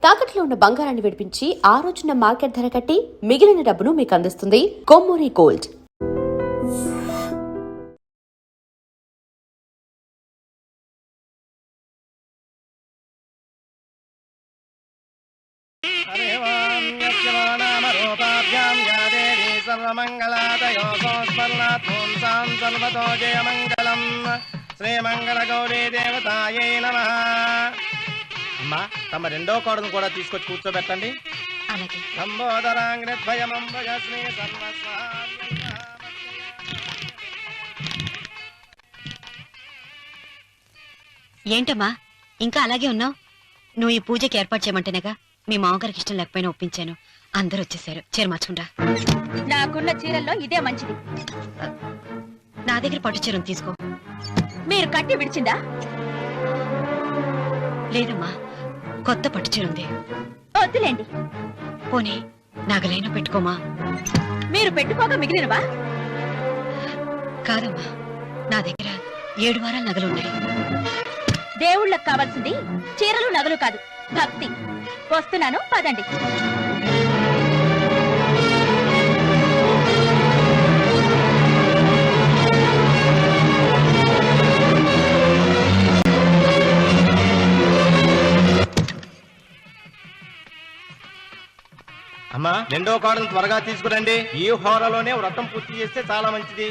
తాకట్లో ఉన్న బంగారాన్ని విడిపించి ఆ రోజున మార్కెట్ ధర కట్టి మిగిలిన డబ్బును మీకు అందిస్తుంది కొమ్మూరి గోల్డ్. శ్రీమంగళ గౌరీ దేవతాయే నమః. అమ్మా, తమ రెండో కోడను కూడా తీసుకొచ్చి కూర్చోబెట్టండి. ఏంటమ్మా ఇంకా అలాగే ఉన్నావు? నువ్వు ఈ పూజకి ఏర్పాటు చేయమంటేనేగా మీ మామగారికి ఇష్టం లేకపోయినా ఒప్పించాను. అందరూ వచ్చేసారు. చీర మార్చుకుంటా. నాకున్న చీరల్లో ఇదే మంచిది. నా దగ్గర పట్టు చీరను తీసుకో. మీరు కట్టి విడిచిందా? లేదమ్మా, కొత్త పట్టు చీర ఉంది. వద్దులేండి. పోనీ నగలైనా పెట్టుకోమా. మీరు పెట్టుకోక మిగిలినవా? కాదమ్మా, నా దగ్గర 7 వారాల నగలున్నాయి. దేవుళ్ళకు కావాల్సింది చీరలు నగలు కాదు, భక్తి. వస్తున్నాను, పదండి. అమ్మా, రెండో కోడను త్వరగా తీసుకురండి. ఈ హోరలోనే వ్రతం పూర్తి చేస్తే చాలా మంచిది.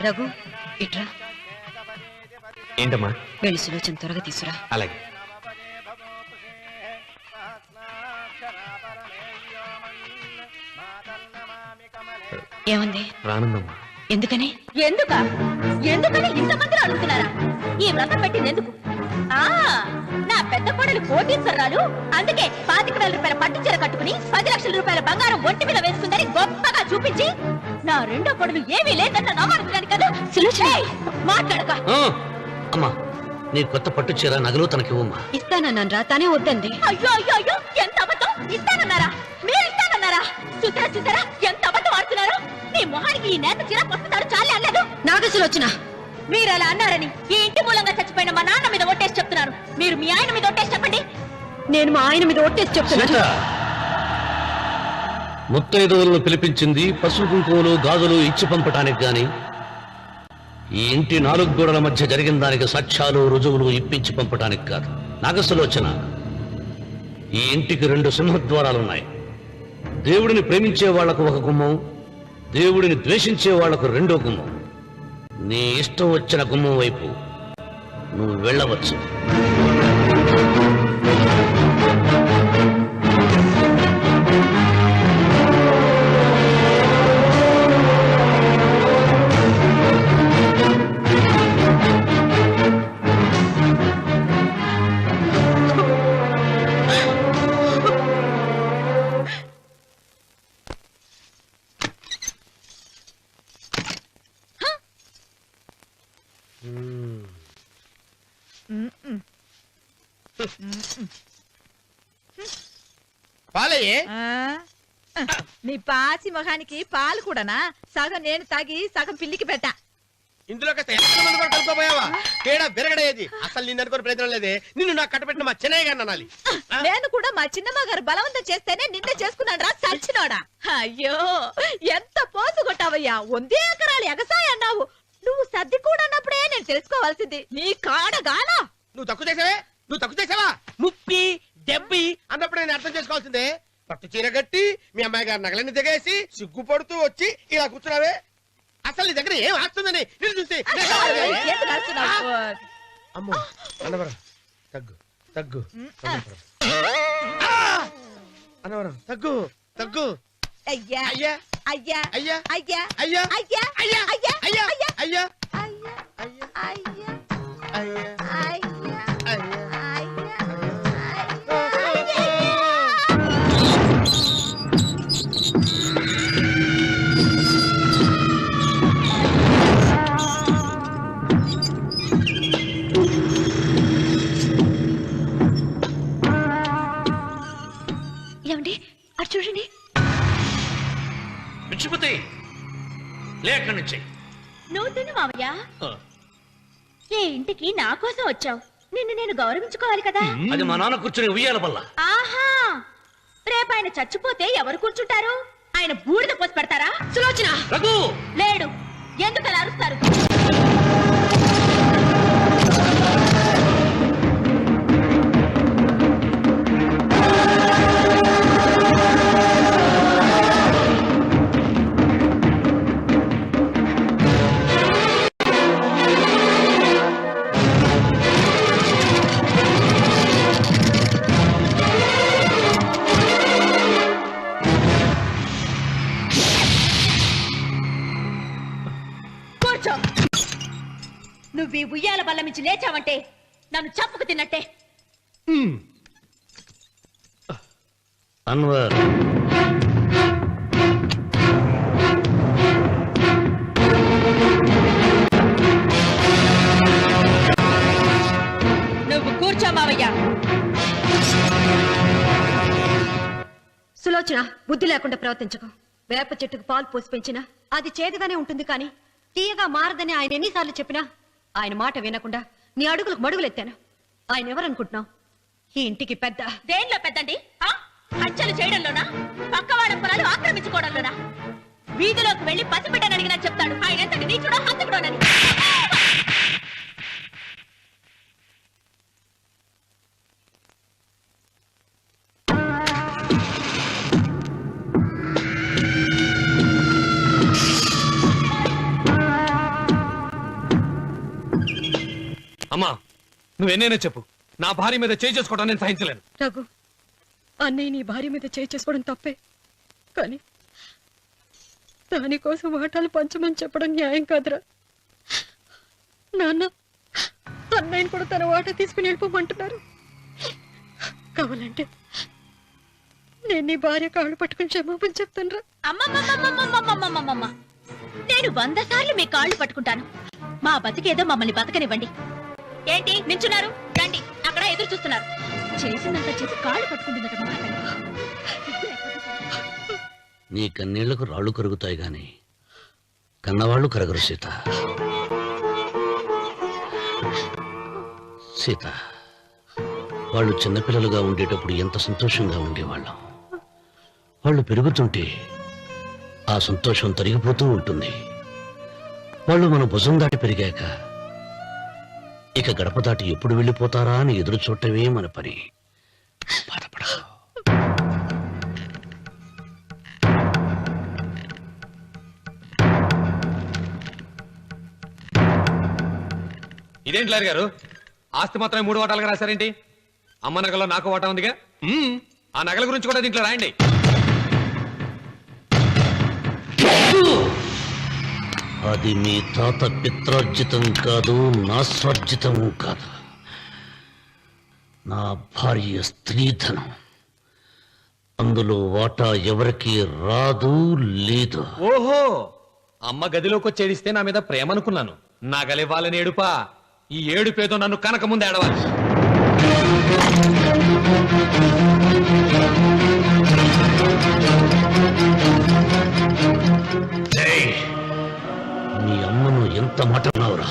రఘు, ఇట్రా. ఏంటమ్మా? వెళ్ళి సులోచన త్వరగా తీసురా. అలాగే. ఏమంది? రానుందమ్మా. ఎందుకని? ఎందుకని ఇంతమందిని అడుగుతున్నారా? ఈ వ్రతం పెట్టింది ఎందుకు? నా పెద్ద కోడలు కోటీశ్వరరాలు, అందుకే 25,000 రూపాయల పట్టు చీర కట్టుకుని 10 లక్షల రూపాయల బంగారం ఒంటి మీద వేసుకుందని గొప్పగా చూపించి నా రెండో కోడలు ఏమీ లేదన్న నమ్మకం కదా. మాట్లాడక. అమ్మా, నీ కొత్త పట్టు చీర నగలు తనకివ్వమ్మా. ఇస్తానన్నాను రా, తానే వద్దండి. అయ్యో అయ్యో అయ్యో, ఎంత అబద్ధం! ఇస్తానన్నారా? మీరు ఇస్తానన్నారా? చూసారా ఎంత అబద్ధం ఆడుతున్నారు? నీ మొహానికి ఈ నేత చీర వస్తున్నాడు చాలే అనలేదు. నాగసులోచన, మీరు అలా అన్నారని ఈ ఇంటి మూలంగా చచ్చిపోయిన మా నాన్న మీద ఒట్టేసి చెప్తున్నారు. మీరు మీ ఆయన మీద ఒట్టేసి చెప్పండి. నేను మా ఆయన మీద ఒట్టేసి చెప్తున్నా. ముత్తైదువులను పిలిపించింది పసుపు కుంకుమలు గాజులు ఇచ్చి పంపటానికి గాని, ఈ ఇంటి 4 గోడల మధ్య జరిగిన దానికి సాక్ష్యాలు రుజువులు ఇప్పించి పంపటానికి కాదు. నాగసులోచన, ఈ ఇంటికి 2 సింహద్వారాలున్నాయి. దేవుడిని ప్రేమించే వాళ్లకు ఒక గుమ్మం, దేవుడిని ద్వేషించే వాళ్లకు 2వ గుమ్మం. నీ ఇష్టం వచ్చిన గుమ్మం వైపు నువ్వు వెళ్ళవచ్చు. పాలయ్యే. నీ పాచి మొహానికి పాలు కూడానా? సగం నేను తాగి సగం పిల్లికి పెట్టా. ఇందులో కలుపుకోపోయావా? తేడా విరగడేది. అసలు నిన్ను అనుకుని ప్రయోజనం లేదే. నిన్ను నాకు కట్టబెట్టిన మా చెన్నయ్య గారిని అనాలి. నేను కూడా మా చిన్నమ్మ గారు బలవంతం చేస్తేనే నిన్నే చేసుకున్నాడు రా చచ్చినోడా. అయ్యో, ఎంత పోసు కొట్టావయ్యా! 100 ఎకరాలు ఎగసాయ అన్నావు. నువ్వు సర్ది కూడా అన్నప్పుడే నేను తెలుసుకోవాల్సింది. నీ కాడగానా? నువ్వు తక్కువ చేసావా? 30, 70 అన్నప్పుడు నేను అర్థం చేసుకోవాల్సిందే. పట్టు చీర కట్టి మీ అమ్మాయి గారి నగలన్నీ దిగేసి సిగ్గుపడుతూ వచ్చి ఇలా కూర్చున్నావే. అసలు నీ దగ్గర ఏం ఆస్తుందని నేను చూసి. అమ్మో, అన్నవరం తగ్గు తగ్గు. అన్నవరం తగ్గు తగ్గు. అయ్యా అయ్యా అయ్యా అయ్యా అయ్యా అయ్యా అయ్యా అయ్యా అయ్యా అయ్యా అయ్యా అయ్యా అయ్యా అయ్యా ఏమండి, అటు చూడండి. పిచ్చిపోతే లేక నుంచి నువ్వు తిను మావయ్య. ఏ ఇంటికి నా కోసం వచ్చావు? నిన్ను నేను గౌరవించుకోవాలి కదా. అది మా నాన్న కూర్చుని ఉయ్యాల వల్ల. ఆహా, రేపు ఆయన చచ్చిపోతే ఎవరు కూర్చుంటారు? ఆయన బూడిద పోసి పెడతారా? సులోచన రఘు లేడు, ఎందుకు అలా అరుస్తారు? నువ్వు ఈ ఉయ్యాల బల్ల మించి లేచావంటే నన్ను చంపుకు తిన్నట్టే. అన్వర్, నువ్వు కూర్చో మావయ్య. సులోచన, బుద్ధి లేకుండా ప్రవర్తించకు. వేప చెట్టుకు పాలు పోసి పెంచినా అది చేదుగానే ఉంటుంది, కానీ తీయగా మారదని ఆయన ఎన్నిసార్లు చెప్పినా ఆయన మాట వినకుండా నీ అడుగులకు మడుగులెత్తాను. ఆయన ఎవరనుకుంటున్నావు? ఈ ఇంటికి పెద్ద. దేనిలో పెద్దండి? హత్యలు చేయడంలోనా? పక్కవాడ పొలాలు ఆక్రమించుకోవడంలోనా? వీధిలోకి వెళ్లి పసిబిడ్డని అడిగినా చెప్తాడు ఆయన ఎంతటి నీచుడో హంతకుడోనని. అమ్మా, నువ్వెన్నైనా చెప్పు, నా భార్య మీద చేయి చేసుకోవడం నేను సహించలేను. రఘు, అన్నయ్య నీ భార్య మీద చేయి చేసుకోవడం తప్పే, కానీ దానికోసం వాటాలు పంచమని చెప్పడం న్యాయం కాదురా. నాన్న అన్నయ్యని కూడా తన వాటా తీసుకుని వెళ్ళిపోమంటున్నారు. కావాలంటే నేను నీ భార్య కాళ్ళు పట్టుకుని క్షమాపణ చెప్తాను రా. అమ్మమ్మమ్మమ్మమ్మమ్మమ్మమ్మమ్మ, నేను 100 సార్లు మీ కాళ్ళు పట్టుకుంటాను. మా బతికేదో మమ్మల్ని బతకనివ్వండి. ఏంటి నించున్నారు? రండి, అక్కడ ఎదురు చూస్తున్నారు. చేసిందంతా చేసి కాళ్ళు పట్టుకుంటుందట మా అతను. నీ కన్నీళ్లకు రాళ్లు కరుగుతాయి గాని కన్నవాళ్లు కరగరు సీత. సీత, వాళ్ళు చిన్నపిల్లలుగా ఉండేటప్పుడు ఎంత సంతోషంగా ఉండేవాళ్ళం. వాళ్ళు పెరుగుతుంటే ఆ సంతోషం తరిగిపోతూ ఉంటుంది. వాళ్ళు మన భుజం దాటి పెరిగాక ఇక గడప దాటి ఎప్పుడు వెళ్ళిపోతారా అని ఎదురు చూడటమే మన పని. బాధపడ. ఇదేంటి లాయర్ గారు, ఆస్తి మాత్రమే 3 వాటాలుగా రాశారేంటి? అమ్మ నగలో నాకు వాటా ఉందిగా. ఆ నగల గురించి కూడా దీంట్లో రాయండి. అది మీ తాత పిత్రార్జితం కాదు, నా స్వార్జితం కాదు. నా భార్య స్త్రీధనం. అందులో వాటా ఎవరికి రాదు, లేదు. ఓహో, అమ్మ గదిలోకి వచ్చి ఏడిస్తే నా మీద ప్రేమ అనుకున్నాను. నగలివ్వాలని ఏడుపా. ఈ ఏడుపేదో నన్ను కనక ముందు ఏడవాలి. మీ అమ్మను ఎంత మాట అన్నావురా?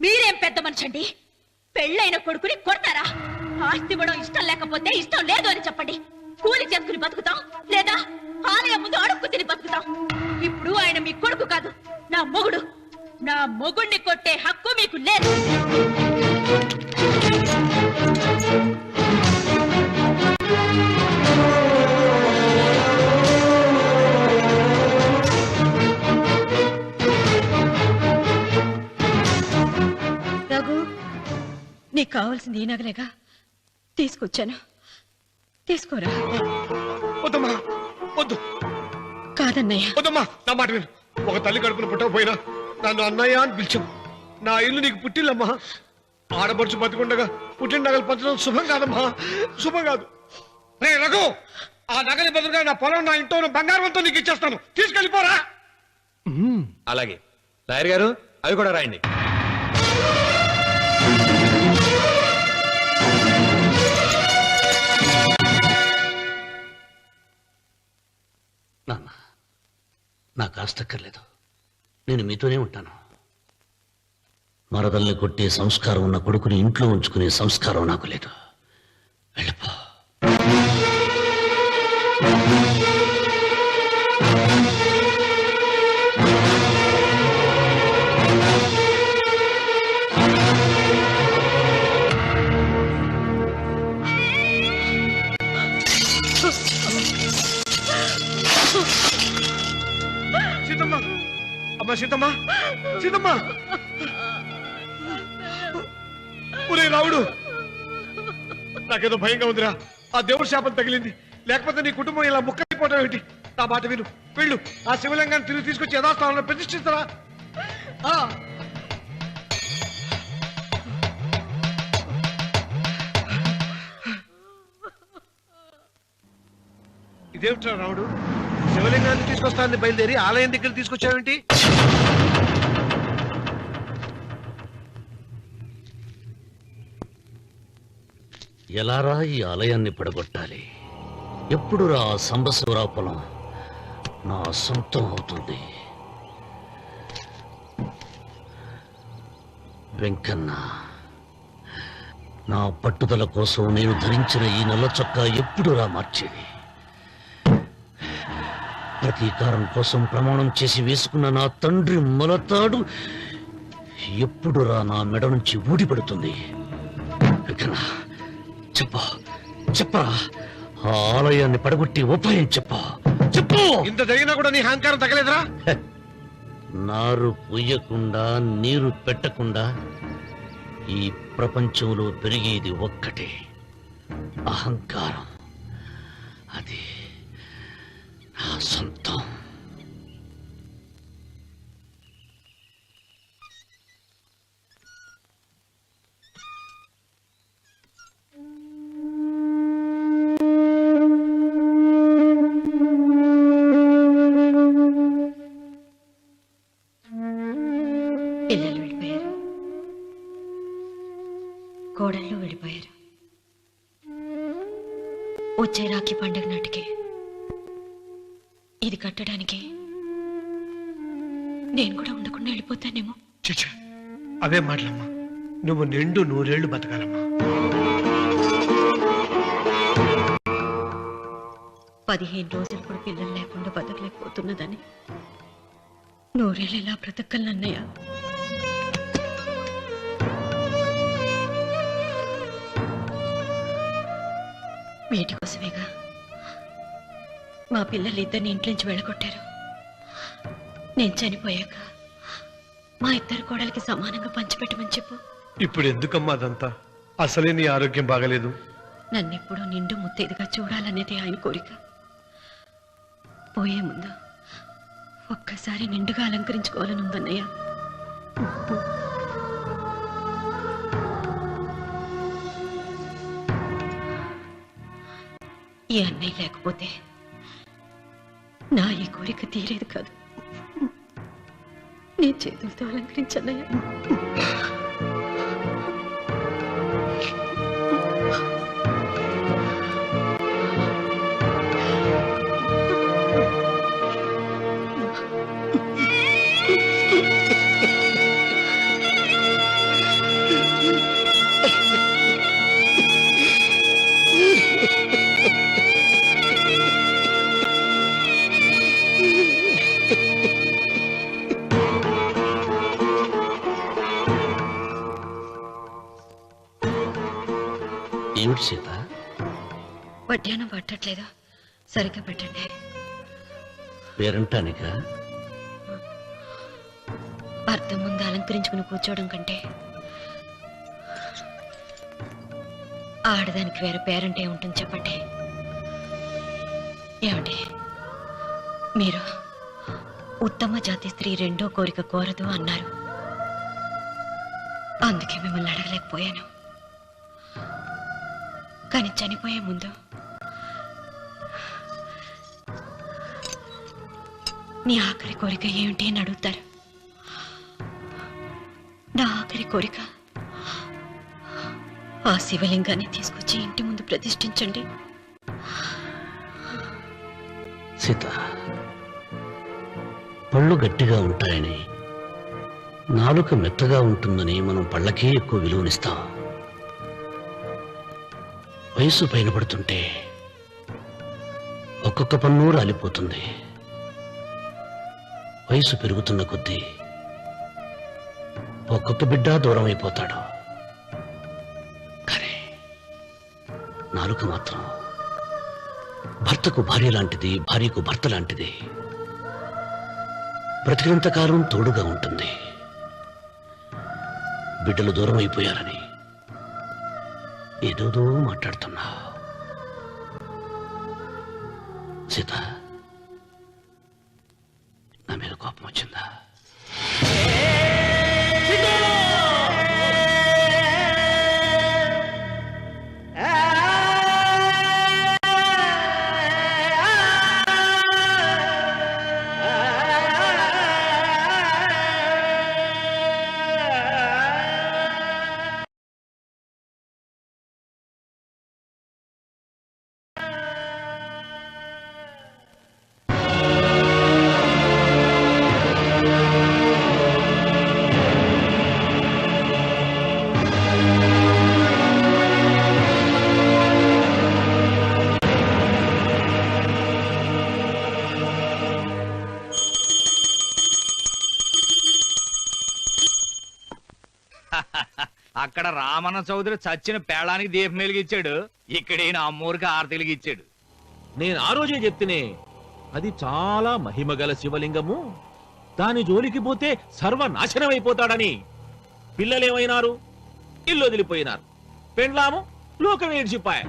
మీరేం పెద్ద మనిషండి? పెళ్ళైన కొడుకుని కొడతారా? ఆస్తి ఇవ్వడం ఇష్టం లేకపోతే ఇష్టం లేదు అని చెప్పండి. కూలి చేసుకుని బతుకుతాం, లేదా ఆలయం ముందు అడుక్కు తిని బతుకుతాం. ఇప్పుడు ఆయన మీ కొడుకు కాదు, నా మొగుడు. నా మొగుడిని కొట్టే హక్కు మీకు లేదు. రఘు, నీకు కావాల్సింది ఈ నగలేగా, తీసుకొచ్చాను, తీసుకోరా. వద్దమ్మా, వద్దు. కాదన్నయ్య. వద్దమ్మా, నా మాట విను. ఒక తల్లి కడుపున పుట్టకపోయినా నన్ను అన్నయ్య అని పిలిచావు. నా ఇల్లు నీకు పుట్టిల్లమ్మా. ఆడపడుచు బతికుండగా పుట్టిన నగలు పంచడం శుభం కాదమ్మా, శుభం కాదు. రే రఘు, ఆ నగలి బదులుగా నా పొలం, నా ఇంట్లో బంగారంతో నీకు ఇచ్చేస్తాను. తీసుకెళ్ళిపోరా. అలాగే లాయర్ గారు, అవి కూడా రాయండి. నాన్న, నాకు ఆస్తక్కర్లేదు. నేను మీతోనే ఉంటాను. మరదల్ని కొట్టే సంస్కారం ఉన్న కొడుకుని ఇంట్లో ఉంచుకునే సంస్కారం నాకు లేదు. వెళ్ళిపో. సీతమ్మ, అమ్మ సీతమ్మ, సీతమ్మ. ఒరే రావుడు, నాకేదో భయంగా ఉందిరా. ఆ దేవుడి శాపం తగిలింది. లేకపోతే నీ కుటుంబం ఇలా ముక్కైపోవటం ఏంటి? నా మాట విను, వెళ్ళు. ఆ శివలింగాన్ని తిరిగి తీసుకొచ్చి యథాస్థానంలో ప్రతిష్ఠిస్తారా? ఇదేమిట్రా రావుడు, శివలింగాన్ని తీసుకొస్తానని బయలుదేరి ఆలయం దగ్గర తీసుకొచ్చావేంటి? ఎలారా ఈ ఆలయాన్ని పడగొట్టాలి? ఎప్పుడురా ఆ సంబశివరావు పొలం నా సొంతం అవుతుంది? వెంకన్న, నా పట్టుదల కోసం నేను ధరించిన ఈ నల్ల చొక్కా ఎప్పుడురా మార్చేది? ప్రతీకారం కోసం ప్రమాణం చేసి వేసుకున్న నా తండ్రి మొలతాడు ఎప్పుడురా నా మెడ నుంచి ఊడిపడుతుంది? వెంకన్న, చెప్పరా, ఆ ఆలయాన్ని పడగొట్టి ఉపాయం చెప్పు. ఇంత జరిగినా కూడా నీ అహంకారం తగ్గలేదురా? నారు పొయ్యకుండా నీరు పెట్టకుండా ఈ ప్రపంచంలో పెరిగేది ఒక్కటే, అహంకారం. అది నా సొంతం. పిల్లలు వెళ్ళిపోయారు, కోడళ్ళు వెళ్ళిపోయారు. వచ్చే రాఖీ పండుగ నాటికి ఇది కట్టడానికి నేను కూడా ఉండకుండా వెళ్ళిపోతానేమో. చిచ్చా, అవే మాటలమ్మా. నువ్వు నిండు 100 ఏళ్ళు బతకాలమ్మా. 15 రోజులు కూడా పిల్లలు లేకుండా బతకలేకపోతున్నదని 100 ఏళ్ళు ఎలా బ్రతకలన్నయ్య? వీటి కోసమేగా మా పిల్లలు ఇద్దరిని ఇంట్లోంచి వెళ్ళగొట్టారు. నేను చనిపోయాక మా ఇద్దరు కోడలికి సమానంగా పంచిపెట్టమని చెప్పు. ఇప్పుడు ఎందుకమ్మా అదంతా? అసలే నీ ఆరోగ్యం బాగలేదు. నన్నెప్పుడు నిండు ముత్తైదుగా చూడాలనేది ఆయన కోరిక. పోయే ముందు ఒక్కసారి నిండుగా అలంకరించుకోవాలని ఉందన్నయ్య. ఈ అన్నయ్య లేకపోతే నా ఈ కోరిక తీరేది కాదు. నీ చేతులతో అలంకరించన్నయ్య. ఏమిటి సీత? వడ్డానం పట్టట్లేదు, సరిగ్గా పెట్టండి. పేరంటానిక? అర్థం ముందు అలంకరించుకుని కూర్చోవడం కంటే ఆడదానికి వేరే పేరంటే ఉంటుంది చెప్పండి. ఏమండి, మీరు ఉత్తమ జాతి స్త్రీ రెండో కోరిక కోరదు అన్నారు. అందుకే మిమ్మల్ని అడగలేకపోయాను. కానీ చనిపోయే ముందు నీ ఆఖరి కోరిక ఏమిటి అని అడుగుతారు. నా ఆఖరి కోరిక ఆ శివలింగాన్ని తీసుకొచ్చి ఇంటి ముందు ప్రతిష్ఠించండి. సీత, పళ్ళు గట్టిగా ఉంటాయని, నాలుక మెత్తగా ఉంటుందని మనం పళ్ళకే ఎక్కువ విలువనిస్తాం. వయసు పైన పడుతుంటే ఒక్కొక్క పన్ను రాలిపోతుంది. వయసు పెరుగుతున్న కొద్దీ ఒక్కొక్క బిడ్డ దూరం అయిపోతాడు. కానీ నాలుక మాత్రం భర్తకు భార్య లాంటిది, భార్యకు భర్త లాంటిది. బ్రతికినంతకాలం తోడుగా ఉంటుంది. బిడ్డలు దూరం అయిపోయారని ఏదోదో మాట్లాడుతున్నా. సీత, నా మీద కోపం వచ్చిందా? అక్కడ రామన్న చౌదరి చచ్చిన పేళానికి దీపం వెలిగించాడు, ఇక్కడ ఈయన అమ్మూరికి ఆరతి వెలిగించాడు. నేను ఆ రోజే చెప్తేనే అది చాలా మహిమగల శివలింగము, దాని జోలికి పోతే సర్వనాశనం అయిపోతాడని. పిల్లలేమైనారు? ఇల్లు వదిలిపోయినారు. పెండ్లాము లోకం ఏడ్చిపాయ.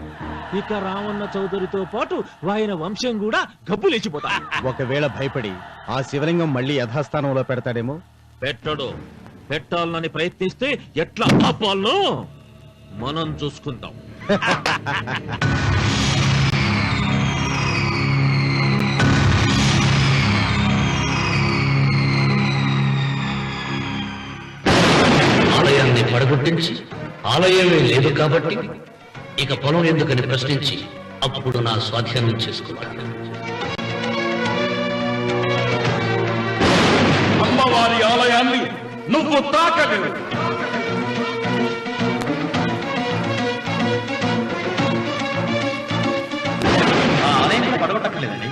ఇక రామన్న చౌదరితో పాటు ఆయన వంశం కూడా గబ్బులేచిపోతా. ఒకవేళ భయపడి ఆ శివలింగం మళ్ళీ యథాస్థానంలో పెడతాడేమో. పెట్టడు. పెట్టాలని ప్రయత్నిస్తే ఎట్లా ఆపాలనో మనం చూసుకుందాం. ఆలయాన్ని పడగొట్టించి ఆలయమే లేదు కాబట్టి ఇక పొలం ఎందుకని ప్రశ్నించి అప్పుడు నా స్వాధీనం చేసుకుంటాను. అమ్మవారి ఆలయాన్ని నువ్వు తాకలేవు. ఆ ఆలయాన్ని పడగొట్టక్కర్లేదండి.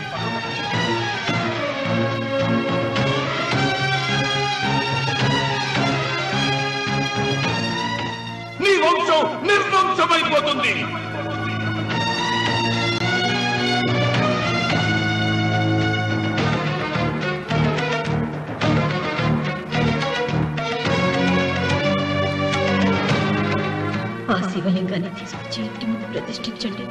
నీ వంశం నిర్వంశమైపోతుంది. ఆ శివలింగాన్ని తీసుకొచ్చి ఇంటి ముందు ప్రతిష్ఠించండి.